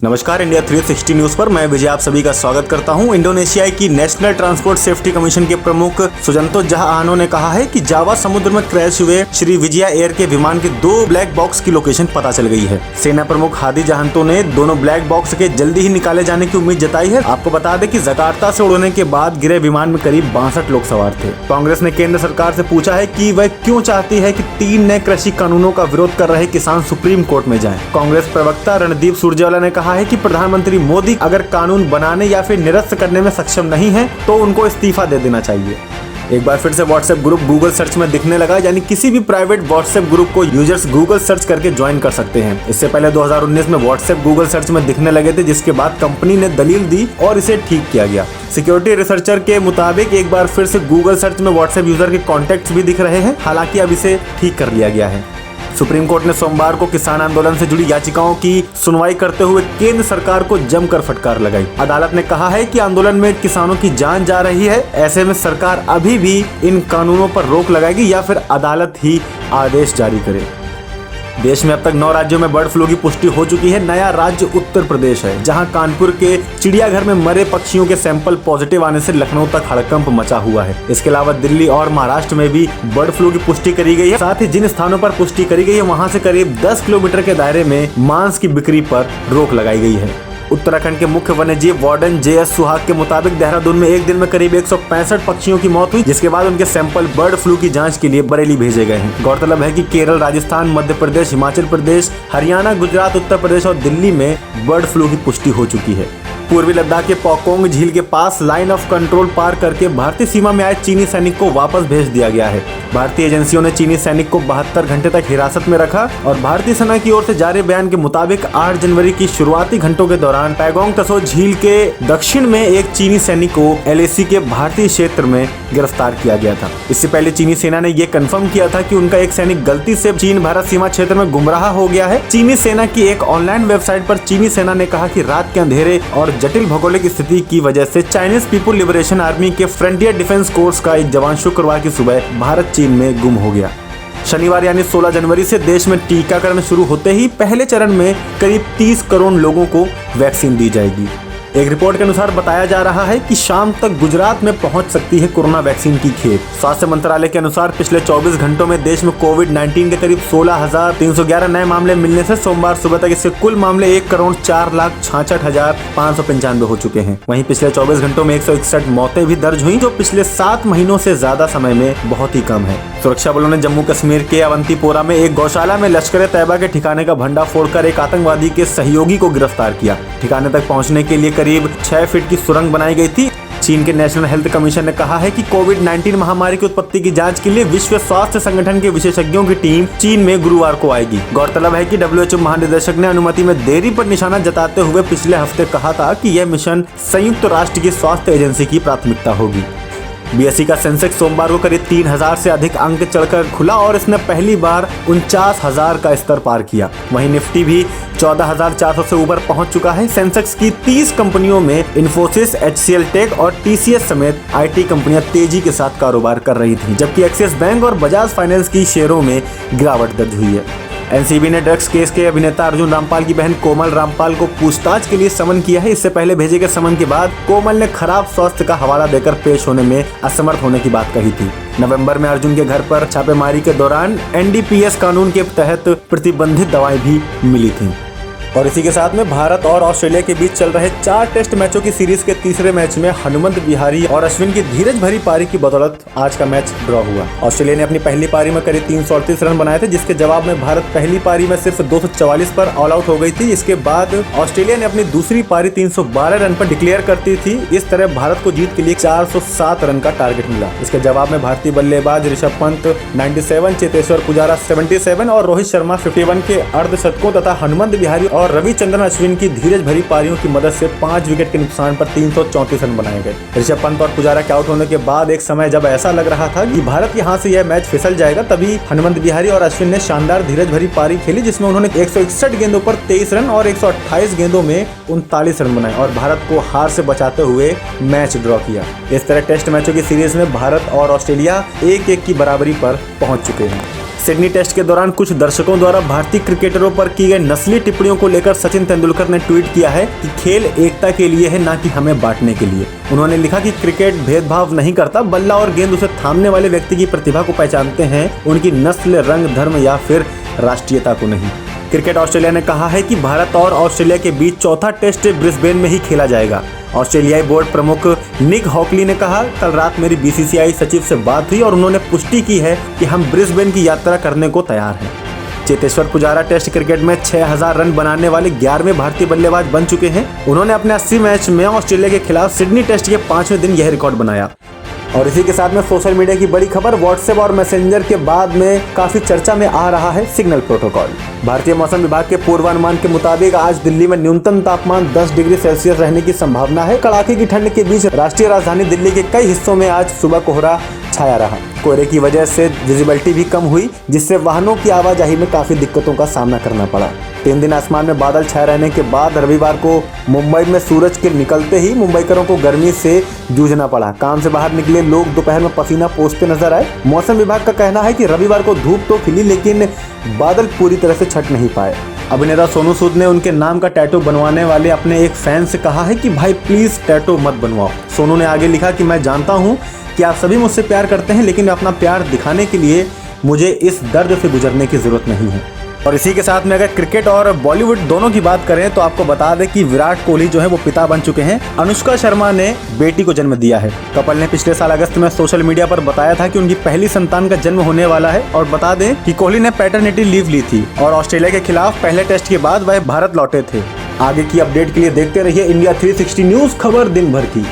नमस्कार, India 360 news पर मैं विजय आप सभी का स्वागत करता हूं। इंडोनेशिया की नेशनल ट्रांसपोर्ट सेफ्टी कमीशन के प्रमुख सुजंतो जहाआनो ने कहा है कि जावा समुद्र में क्रैश हुए श्री विजया एयर के विमान के 2 ब्लैक बॉक्स की लोकेशन पता चल गई है। सेना प्रमुख हादी जहांतो ने दोनों ब्लैक बॉक्स के जल्दी ही निकाले जाने की उम्मीद जताई है। आपको बता दें कि जकार्ता से उड़ने के बाद गिरे विमान में करीब 62 लोग सवार थे। कांग्रेस ने केंद्र सरकार से पूछा है कि वह क्यों चाहती है कि 3 नए कृषि कानूनों का विरोध कर रहे किसान सुप्रीम कोर्ट में जाएं। कांग्रेस प्रवक्ता रणदीप सुरजेवाला ने कहा है कि प्रधानमंत्री मोदी अगर कानून बनाने या फिर निरस्त करने में सक्षम नहीं है तो उनको इस्तीफा दे देना चाहिए। एक बार फिर से व्हाट्सएप ग्रुप गूगल सर्च में दिखने लगा, यानी किसी भी प्राइवेट व्हाट्सएप ग्रुप को यूजर्स गूगल सर्च करके ज्वाइन कर सकते हैं। इससे पहले 2019 में व्हाट्सएप गूगल सर्च में दिखने लगे थे, जिसके बाद कंपनी ने दलील दी और इसे ठीक किया गया। सिक्योरिटी रिसर्चर के मुताबिक एक बार फिर से गूगल सर्च में व्हाट्सएप यूजर के कॉन्टेक्ट्स भी दिख रहे हैं, हालांकि अब इसे ठीक कर लिया गया है। सुप्रीम कोर्ट ने सोमवार को किसान आंदोलन से जुड़ी याचिकाओं की सुनवाई करते हुए केंद्र सरकार को जमकर फटकार लगाई। अदालत ने कहा है कि आंदोलन में किसानों की जान जा रही है, ऐसे में सरकार अभी भी इन कानूनों पर रोक लगाएगी या फिर अदालत ही आदेश जारी करे। देश में अब तक 9 राज्यों में बर्ड फ्लू की पुष्टि हो चुकी है। नया राज्य उत्तर प्रदेश है, जहां कानपुर के चिड़ियाघर में मरे पक्षियों के सैंपल पॉजिटिव आने से लखनऊ तक हड़कंप मचा हुआ है। इसके अलावा दिल्ली और महाराष्ट्र में भी बर्ड फ्लू की पुष्टि करी गई है। साथ ही जिन स्थानों पर पुष्टि करी गई है वहां से करीब 10 किलोमीटर के दायरे में मांस की बिक्री पर रोक लगाई गई है। उत्तराखंड के मुख्य वन्यजीव वार्डन JS सुहाग के मुताबिक देहरादून में एक दिन में करीब 165 पक्षियों की मौत हुई, जिसके बाद उनके सैंपल बर्ड फ्लू की जांच के लिए बरेली भेजे गए हैं। गौरतलब है कि केरल, राजस्थान, मध्य प्रदेश, हिमाचल प्रदेश, हरियाणा, गुजरात, उत्तर प्रदेश और दिल्ली में बर्ड फ्लू की पुष्टि हो चुकी है। पूर्वी लद्दाख के पोकोंग झील के पास लाइन ऑफ कंट्रोल पार करके भारतीय सीमा में आए चीनी सैनिक को वापस भेज दिया गया है। भारतीय एजेंसियों ने चीनी सैनिक को 72 घंटे तक हिरासत में रखा और भारतीय सेना की ओर से जारी बयान के मुताबिक 8 जनवरी की शुरुआती घंटों के दौरान पैगोंग तसो झील के दक्षिण में एक चीनी सैनिक को LAC के भारतीय क्षेत्र में गिरफ्तार किया गया था। इससे पहले चीनी सेना ने यह कंफर्म किया था कि उनका एक सैनिक गलती से चीन भारत सीमा क्षेत्र में गुमराह हो गया है। चीनी सेना की एक ऑनलाइन वेबसाइट पर चीनी सेना ने कहा कि रात के अंधेरे और जटिल भौगोलिक स्थिति की वजह से चाइनीज पीपुल लिबरेशन आर्मी के फ्रंटियर डिफेंस कोर्स का एक जवान शुक्रवार की सुबह भारत चीन में गुम हो गया। शनिवार यानी 16 जनवरी से देश में टीकाकरण शुरू होते ही पहले चरण में करीब 30 करोड़ लोगों को वैक्सीन दी जाएगी। एक रिपोर्ट के अनुसार बताया जा रहा है कि शाम तक गुजरात में पहुंच सकती है कोरोना वैक्सीन की खेप। स्वास्थ्य मंत्रालय के अनुसार पिछले 24 घंटों में देश में कोविड-19 के करीब 16,311 नए मामले मिलने से सोमवार सुबह तक इससे कुल मामले 1,04,66,595 हो चुके हैं। वहीं पिछले 24 घंटों में 161 मौतें भी दर्ज हुई, जो पिछले 7 महीनों से ज्यादा समय में बहुत ही कम है। सुरक्षा बलों ने जम्मू कश्मीर के अवंतीपोरा में एक गौशाला में लश्कर तैयबा के ठिकाने का भंडा फोड़कर एक आतंकवादी के सहयोगी को गिरफ्तार किया। ठिकाने तक पहुंचने के लिए करीब 6 फीट की सुरंग बनाई गई थी। चीन के नेशनल हेल्थ कमीशन ने कहा है कि कोविड-19 महामारी की उत्पत्ति की जांच के लिए विश्व स्वास्थ्य संगठन के विशेषज्ञों की टीम चीन में गुरुवार को आएगी। गौरतलब है कि WHO महानिदेशक ने अनुमति में देरी पर निशाना जताते हुए पिछले हफ्ते कहा था कि यह मिशन संयुक्त राष्ट्र की स्वास्थ्य एजेंसी की प्राथमिकता होगी। BSE का सेंसेक्स सोमवार को करीब 3,000 से अधिक अंक चढ़कर खुला और इसने पहली बार 49,000 का स्तर पार किया। वहीं निफ्टी भी 14,400 से ऊपर पहुंच चुका है। सेंसेक्स की 30 कंपनियों में इन्फोसिस, HCL टेक और TCS समेत IT कंपनियां तेजी के साथ कारोबार कर रही थीं, जबकि एक्सिस बैंक और बजाज फाइनेंस की शेयरों में गिरावट दर्ज हुई है। NCB ने ड्रग्स केस के अभिनेता अर्जुन रामपाल की बहन कोमल रामपाल को पूछताछ के लिए समन किया है। इससे पहले भेजे गए समन के बाद कोमल ने खराब स्वास्थ्य का हवाला देकर पेश होने में असमर्थ होने की बात कही थी। नवंबर में अर्जुन के घर पर छापेमारी के दौरान NDPS कानून के तहत प्रतिबंधित दवाएं भी मिली थीं। और इसी के साथ में भारत और ऑस्ट्रेलिया के बीच चल रहे 4 टेस्ट मैचों की सीरीज के तीसरे मैच में हनुमंत विहारी और अश्विन की धीरज भरी पारी की बदौलत आज का मैच ड्रॉ हुआ। ऑस्ट्रेलिया ने अपनी पहली पारी में करीब 338 रन बनाए थे, जिसके जवाब में भारत पहली पारी में सिर्फ 244 पर ऑल आउट हो गई थी। इसके बाद ऑस्ट्रेलिया ने अपनी दूसरी पारी 312 रन पर डिक्लेयर करती थी। इस तरह भारत को जीत के लिए 407 रन का टारगेट मिला। इसके जवाब में भारतीय बल्लेबाज ऋषभ पंत 97, चेतेश्वर पुजारा 77 और रोहित शर्मा 51 के अर्धशतकों तथा हनुमंत विहारी और रविचंद्रन अश्विन की धीरज भरी पारियों की मदद से 5 विकेट के नुकसान पर 334 रन बनाए गए। ऋषभ पंत और पुजारा के आउट होने के बाद एक समय जब ऐसा लग रहा था कि भारत यहां से यह मैच फिसल जाएगा, तभी हनुमंत विहारी और अश्विन ने शानदार धीरज भरी पारी खेली, जिसमें उन्होंने 161 गेंदों पर 23 रन और 128 गेंदों में 39 रन बनाए और भारत को हार से बचाते हुए मैच ड्रॉ किया। इस तरह टेस्ट मैचों की सीरीज में भारत और ऑस्ट्रेलिया 1-1 की बराबरी पर पहुंच चुके हैं। सिडनी टेस्ट के दौरान कुछ दर्शकों द्वारा भारतीय क्रिकेटरों पर की गई नस्लीय टिप्पणियों को लेकर सचिन तेंदुलकर ने ट्वीट किया है कि खेल एकता के लिए है, ना कि हमें बांटने के लिए। उन्होंने लिखा कि क्रिकेट भेदभाव नहीं करता, बल्ला और गेंद उसे थामने वाले व्यक्ति की प्रतिभा को पहचानते हैं, उनकी नस्ल, रंग, धर्म या फिर राष्ट्रीयता को नहीं। क्रिकेट ऑस्ट्रेलिया ने कहा है कि भारत और ऑस्ट्रेलिया के बीच चौथा टेस्ट ब्रिस्बेन में ही खेला जाएगा। ऑस्ट्रेलियाई बोर्ड प्रमुख निक हॉकली ने कहा, कल रात मेरी बीसीसीआई सचिव से बात हुई और उन्होंने पुष्टि की है कि हम ब्रिस्बेन की यात्रा करने को तैयार हैं। चेतेश्वर पुजारा टेस्ट क्रिकेट में 6000 रन बनाने वाले 11वें भारतीय बल्लेबाज बन चुके हैं। उन्होंने अपने 80 मैच में ऑस्ट्रेलिया के खिलाफ सिडनी टेस्ट के 5वें दिन यह रिकॉर्ड बनाया। और इसी के साथ में सोशल मीडिया की बड़ी खबर, व्हाट्सएप और मैसेंजर के बाद में काफी चर्चा में आ रहा है सिग्नल प्रोटोकॉल। भारतीय मौसम विभाग के पूर्वानुमान के मुताबिक आज दिल्ली में न्यूनतम तापमान 10 डिग्री सेल्सियस रहने की संभावना है। कड़ाके की ठंड के बीच राष्ट्रीय राजधानी दिल्ली के कई हिस्सों में आज सुबह कोहरा छाया रहा। कोहरे की वजह से विजिबिलिटी भी कम हुई, जिससे वाहनों की आवाजाही में काफी दिक्कतों का सामना करना पड़ा। 3 दिन आसमान में बादल छाए रहने के बाद रविवार को मुंबई में सूरज के निकलते ही मुंबईकरों को गर्मी से जूझना पड़ा। काम से बाहर निकले लोग दोपहर में पसीना पोंछते नजर आए। मौसम विभाग का कहना है कि रविवार को धूप तो खिली, लेकिन बादल पूरी तरह से छट नहीं पाए। अभिनेता सोनू सूद ने उनके नाम का टैटू बनवाने वाले अपने एक फैन से कहा है कि भाई प्लीज टैटू मत बनवाओ। सोनू ने आगे लिखा कि मैं जानता हूँ कि आप सभी मुझसे प्यार करते हैं, लेकिन अपना प्यार दिखाने के लिए मुझे इस दर्द से गुजरने की जरूरत नहीं है। और इसी के साथ में अगर क्रिकेट और बॉलीवुड दोनों की बात करें तो आपको बता दें कि विराट कोहली जो है वो पिता बन चुके हैं। अनुष्का शर्मा ने बेटी को जन्म दिया है। कपल ने पिछले साल अगस्त में सोशल मीडिया पर बताया था कि उनकी पहली संतान का जन्म होने वाला है। और बता दें कि कोहली ने पैटर्निटी लीव ली थी और ऑस्ट्रेलिया के खिलाफ पहले टेस्ट के बाद वह भारत लौटे थे। आगे की अपडेट के लिए देखते रहिए इंडिया 360 न्यूज, खबर दिन भर की।